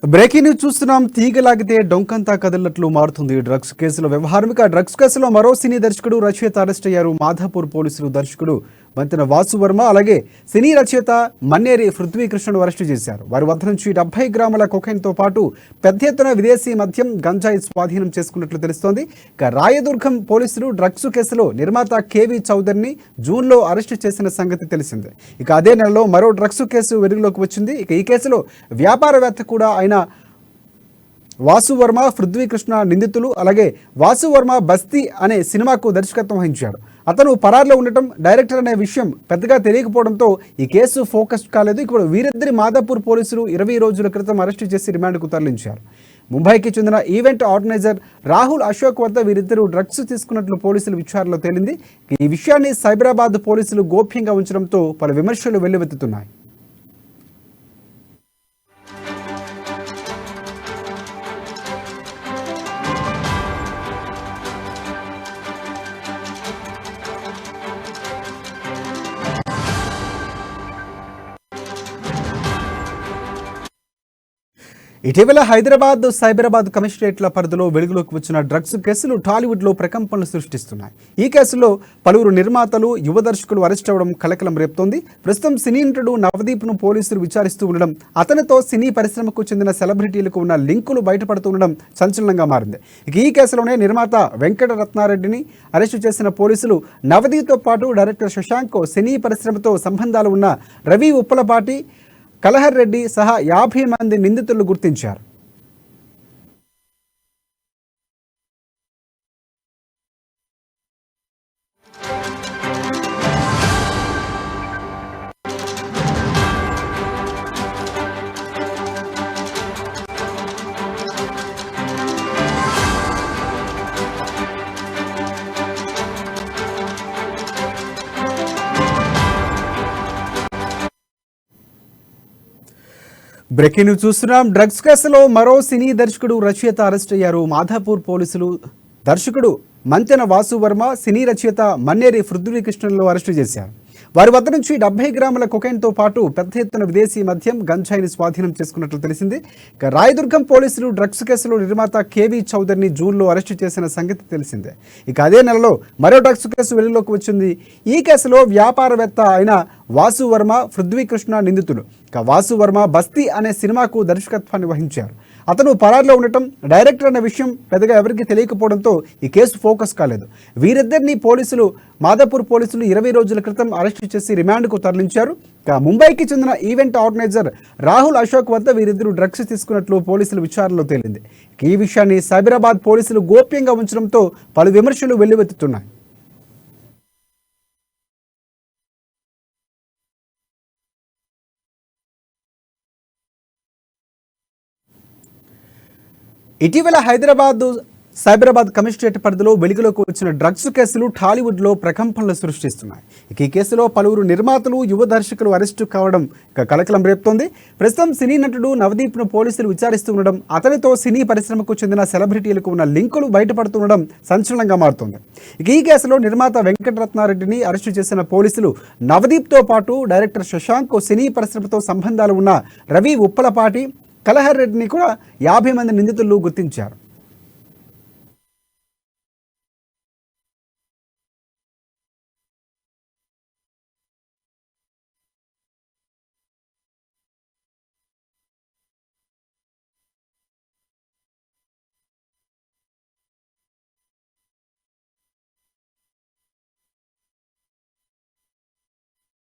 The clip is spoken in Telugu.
బ్రేకింగ్ న్యూస్ చూస్తున్నాం. తీగలాగితే డొంకంతా కదిలినట్లు మారుతుంది డ్రగ్స్ కేసులో వ్యవహారం. డ్రగ్స్ కేసులో మరో సినీ దర్శకుడు రచయిత అరెస్ట్ అయ్యారు. మాధాపూర్ పోలీసులు దర్శకుడు వంతెన వాసు వర్మ అలాగే సినీ రచయిత మన్నేరి పృథ్వీకృష్ణను అరెస్టు చేశారు. వారి వద్ద నుంచి 70 గ్రాముల కొకైన్తో పాటు పెద్ద ఎత్తున విదేశీ మద్యం గంజాయి స్వాధీనం చేసుకున్నట్లు తెలుస్తోంది. రాయదుర్గం పోలీసులు డ్రగ్స్ కేసులో నిర్మాత కేవీ చౌదరిని జూన్లో అరెస్టు చేసిన సంగతి తెలిసిందే. అదే నెలలో మరో డ్రగ్స్ కేసు వెలుగులోకి వచ్చింది. ఈ కేసులో వ్యాపారవేత్త కూడా ఆయన వాసు వర్మ పృథ్వీకృష్ణ నిందితులు. అలాగే వాసు వర్మ బస్తీ అనే సినిమాకు దర్శకత్వం వహించాడు. అతను పరారులో ఉండటం, డైరెక్టర్ అనే విషయం పెద్దగా తెలియకపోవడంతో ఈ కేసు ఫోకస్ కాలేదు. ఇప్పుడు వీరిద్దరి మాదాపూర్ పోలీసులు 20 రోజుల క్రితం అరెస్టు చేసి రిమాండ్కు తరలించారు. ముంబైకి చెందిన ఈవెంట్ ఆర్గనైజర్ రాహుల్ అశోక్ వద్ద వీరిద్దరూ డ్రగ్స్ తీసుకున్నట్లు పోలీసుల విచారణలో తేలింది. ఈ విషయాన్ని సైబరాబాద్ పోలీసులు గోప్యంగా ఉంచడంతో పలు విమర్శలు వెల్లువెత్తుతున్నాయి. ఇటీవల హైదరాబాద్ సైబరాబాద్ కమిషనరేట్ల పరిధిలో వెలుగులోకి వచ్చిన డ్రగ్స్ కేసులు టాలీవుడ్లో ప్రకంపనలు సృష్టిస్తున్నాయి. ఈ కేసులో పలువురు నిర్మాతలు, యువ దర్శకులు అరెస్ట్ అవ్వడం కలకలం రేపుతోంది. ప్రస్తుతం సినీ నటుడు నవదీప్ను పోలీసులు విచారిస్తూ ఉండడం, అతనితో సినీ పరిశ్రమకు చెందిన సెలబ్రిటీలకు ఉన్న లింకులు బయటపడుతుండడం సంచలనంగా మారింది. ఈ కేసులోనే నిర్మాత వెంకటరత్నారెడ్డిని అరెస్టు చేసిన పోలీసులు నవదీప్తో పాటు డైరెక్టర్ శశాంక్, సినీ పరిశ్రమతో సంబంధాలు ఉన్న రవి ఉప్పలపాటి, కలహర్ రెడ్డి సహా 50 మంది నిందితులను గుర్తించారు. బ్రేకింగ్ న్యూస్ చూస్తున్నాం. డ్రగ్స్ కేసులో మరో సినీ దర్శకుడు రచయిత అరెస్ట్ అయ్యారు. మాధాపూర్ పోలీసులు దర్శకుడు మంతెన వాసు వర్మ, సినీ రచయిత మన్నేరి పృథ్వీకృష్ణను అరెస్టు చేశారు. వారి వద్ద నుంచి 70 గ్రాముల కొకైన్తో పాటు పెద్ద ఎత్తున విదేశీ మద్యం గంజాయిని స్వాధీనం చేసుకున్నట్లు తెలిసింది. రాయదుర్గం పోలీసులు డ్రగ్స్ కేసులో నిర్మాత కేవీ చౌదరిని జూన్లో అరెస్టు చేసిన సంగతి తెలిసిందే. అదే నెలలో మరో డ్రగ్స్ కేసు వెలుగులోకి వచ్చింది. ఈ కేసులో వ్యాపారవేత్త అయిన వాసు వర్మ, పృథ్వీకృష్ణ నిందితులు. వాసు వర్మ బస్తీ అనే సినిమాకు దర్శకత్వాన్ని వహించారు. అతను పరారులో ఉండటం, డైరెక్టర్ అనే విషయం పెద్దగా ఎవరికి తెలియకపోవడంతో ఈ కేసు ఫోకస్ కాలేదు. వీరిద్దరిని మాదాపూర్ పోలీసులు 20 రోజుల క్రితం అరెస్టు చేసి రిమాండ్కు తరలించారు. ముంబైకి చెందిన ఈవెంట్ ఆర్గనైజర్ రాహుల్ అశోక్ వద్ద వీరిద్దరూ డ్రగ్స్ తీసుకున్నట్లు పోలీసుల విచారణలో తేలింది. ఈ విషయాన్ని సైబరాబాద్ పోలీసులు గోప్యంగా ఉంచడంతో పలు విమర్శలు వెల్లువెత్తుతున్నాయి. ఇటీవల సైబరాబాద్ కమిషనరేట్ పరిధిలో వెలుగులోకి వచ్చిన డ్రగ్స్ కేసులు టాలీవుడ్లో ప్రకంపనలు సృష్టిస్తున్నాయి. ఈ కేసులో పలువురు నిర్మాతలు, యువ దర్శకులు అరెస్టు కావడం కలకలం రేపుతోంది. ప్రస్తుతం సినీ నటుడు నవదీప్ను పోలీసులు విచారిస్తూ ఉండడం, అతనితో సినీ పరిశ్రమకు చెందిన సెలబ్రిటీలకు ఉన్న లింకులు బయటపడుతుండడం సంచలనంగా మారుతోంది. ఈ కేసులో నిర్మాత వెంకటరత్నారెడ్డిని అరెస్టు చేసిన పోలీసులు నవదీప్తో పాటు డైరెక్టర్ శశాంక్, సినీ పరిశ్రమతో సంబంధాలు ఉన్న రవి ఉప్పలపాటి, కలహర్ రెడ్డిని కూడా 50 మంది నిందితులు గుర్తించారు.